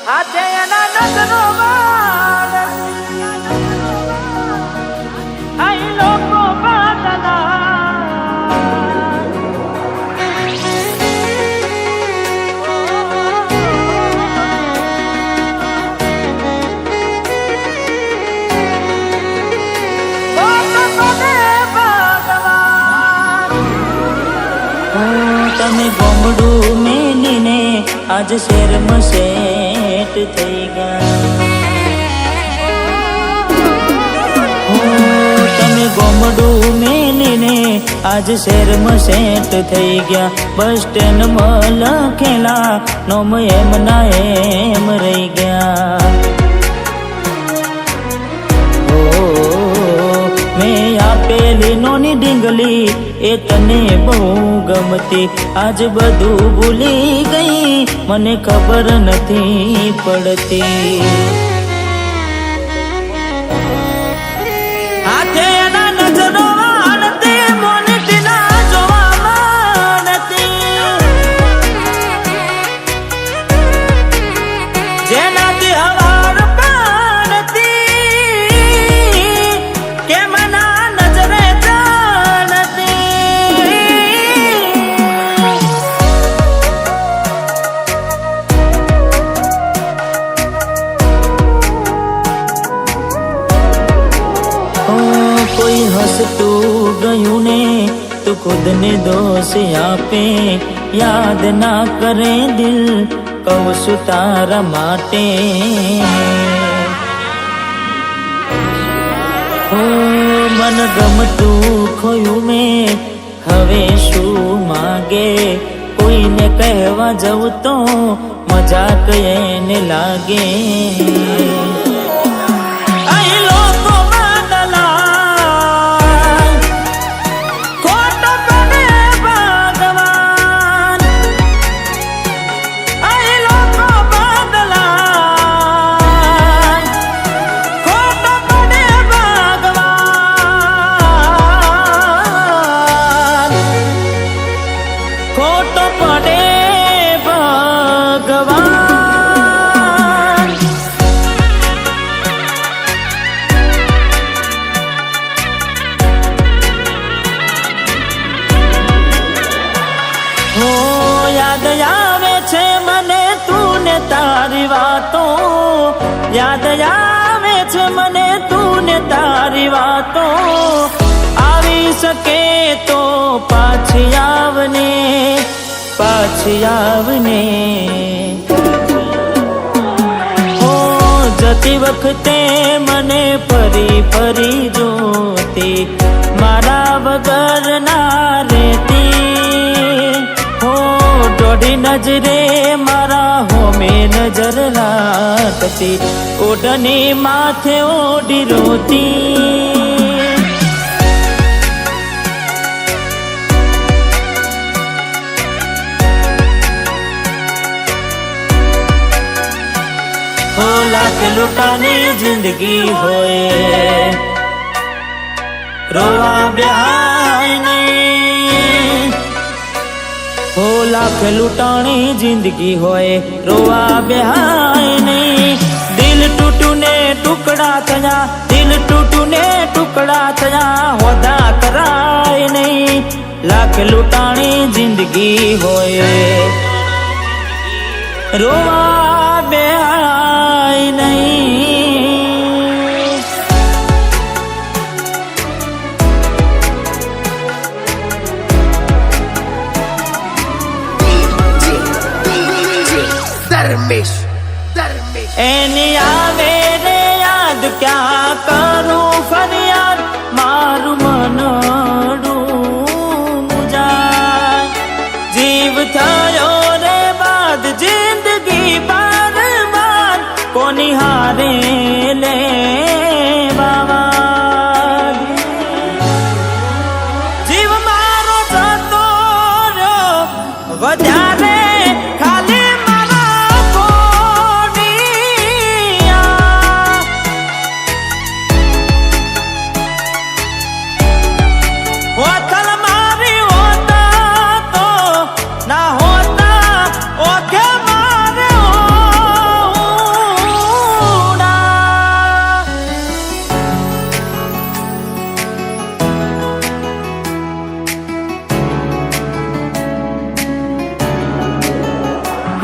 હાથે એના નજરો વાળ આઈ લોકો બાદલા તમે ગોમડું મેલીને આજ શેરમાં સેટ થઈ ગયા. તમે ગોમડું મેલીને આજ શેરમાં સેટ થઈ ગયા. બસ સ્ટેન્ડમાં લખેલા નોમ એમ ના એમ રહી ગયા. મેં આપેલી નોની ડીંગલી એ તને બહુ ગમતી. આજ બધું ભૂલી ગઈ મને ખબર નથી પડતી. હાથે એના નજરો વાળતી મોનટી ના જોવા માંડતી. જેનાથી હવાર પાડતી કે મના નજરે કોઈ હસતું ગયું ને તું ખુદને દોષ આપે. યાદ ના કરે દિલ કહું છું તારા માટે. મન ગમતું ખોયું મેં હવે શું માગે. કોઈને કહેવા જવું તો મજાક એને લાગે. યાદ આવે છે મને તું ને તારી વાતો. યાદ આવે છે મને તું ને તારી વાતો. આવી શકે તો પાછી આવને પાછી આવને. જતી વખતે મને ફરી ફરી જોતી. મારા વગર ના રહેતી. દોઢી નજરે મારા હોમે નજર રાખતી. ઓઢની માથે ઓઢી રોતી. હો લાખ લૂંટાની જિંદગી હોય રોવા બેહાય નહીં. હો લાખ લૂંટાણી જિંદગી હોય રોવા બેહાય નહીં. દિલ તૂટું ને ટુકડા થયા. દિલ તૂટું ને ટુકડા થયા. હોદા કરાય નહીં. લાખ લૂંટાણી જિંદગી હોય રોવા બેહાય નહીં. એની આવે રે યાદ ક્યાં કરું ફરિયાદ. મારું મનડું મુજાય. જીવ થયો રે બાદ જિંદગી બાર બાર. કોની હારે લે બાબા. જીવ મારો જતો રહ્યો વધારે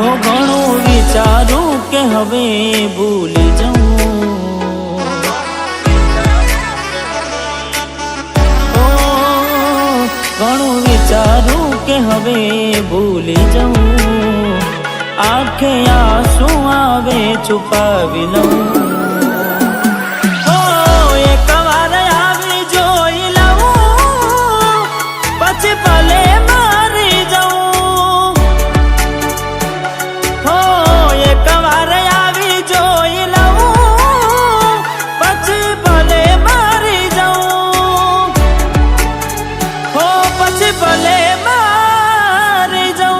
હો ઘણું વિચારું કે હવે ભૂલી જાઉં, ઘણું વિચારું કે હવે ભૂલી જાઉં, આંખે આંસુ આવે છુપાવી લઉં, એક વાર આવી જોઈ લઉં પછી ભલે મારી જાઉં, એક વાર આવી જોઈ લઉં પછી ભલે મારી જાઉં, પછી ભલે મારી જાઉં.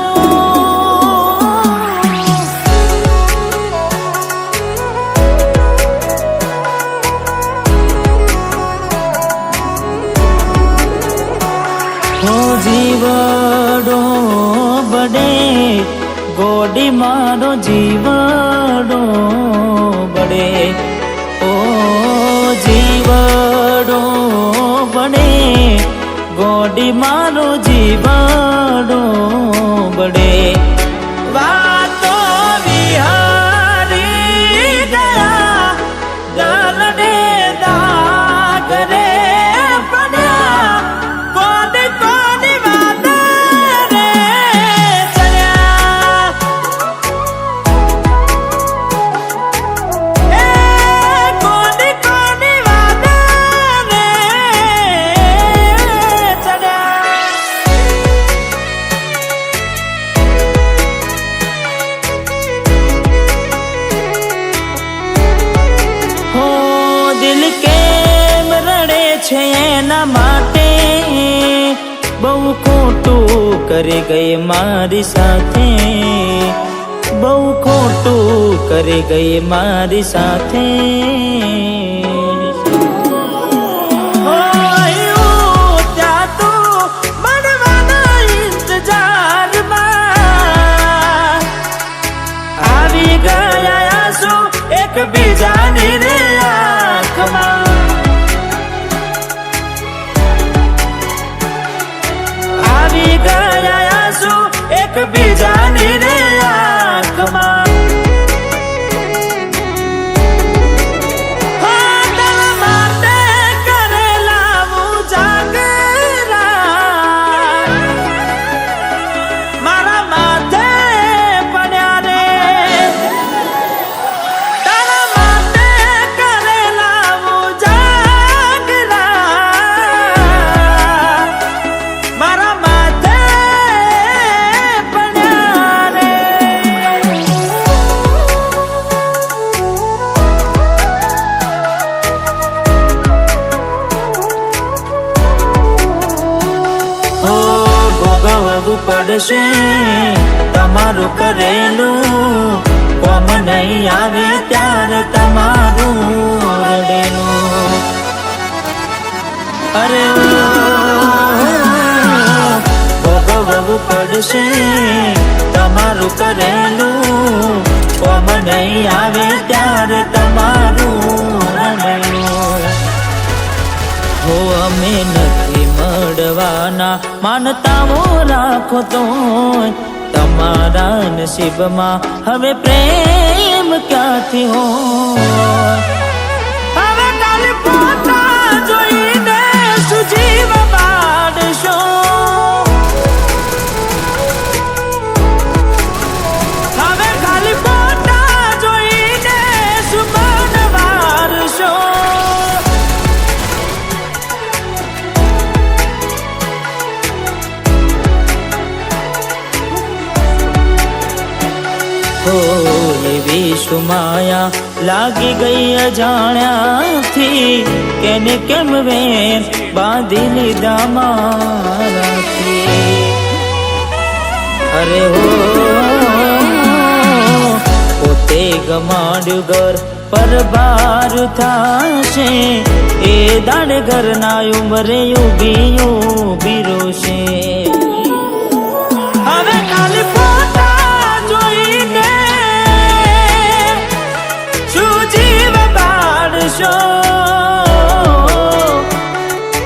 જીવડો બડે ગોડી મારો જીવડો બડે, ઓ જીવડો બડે ગોડી મારો જીવડો બડે, વાતો વિહારી ગયા દરડે દાગરે પડ્યા, કોની કોની વાત રે ચડ્યા, એ કોની કોની વાત રે ચડ્યા. હો દિલ કેમ રડે છે એના માટે, બહુ ખોટું કરી ગઈ મારી સાથે, બહુ ખોટું કરી ગઈ મારી સાથે. ત્યાં તો મળવાના ઇંતજારમાં આવી ગયા આંસુ એકબીજાની રે આંખમાં, આવી ગયા આંસુ એકબીજાની રે આંખમાં. તારા માટે કરેલા ઉજાગરા મારા માથે પડ્યા રે, તારા માટે કરેલા ઉજાગરા મારા માથે પડ્યા રે. ભોગવવું પડશે તમારું કરેલું, કોમ નહીં આવે ત્યારે તમારું રડેલું, અરે ભોગવવું પડશે તમારું કરેલું, કોમ નહીં આવે ત્યારે તમારું રડેલું. હો અમે નથી મળવાના માનતાઓ રાખો તો તમારા નસીબમાં હવે પ્રેમ ક્યાંથી હોય. હવે કાલે પોતા જોઈને સુજીવ બાળશો, હવે ખાલી પોતા જોઈને સુમન વારશો. એવી સુમાયા લાગી ગઈ અજાણ્યાથી, કેને કેમ વેર બાંધી લીધા મારાથી. અરે હો પોતે ગમાડ્યું ઘર પર બાર થાશે, એ દાડે ઘરના ઉંમરે ઉભી ઉભી રોશે. હવે ખાલી પોતા જોઈને સુજીવ બાળશો,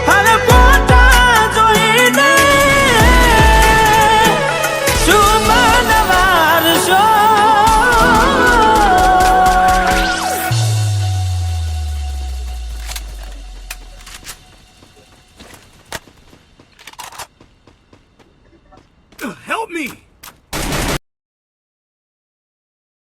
હવે પોતા જોઈને સુમન વારશો. me!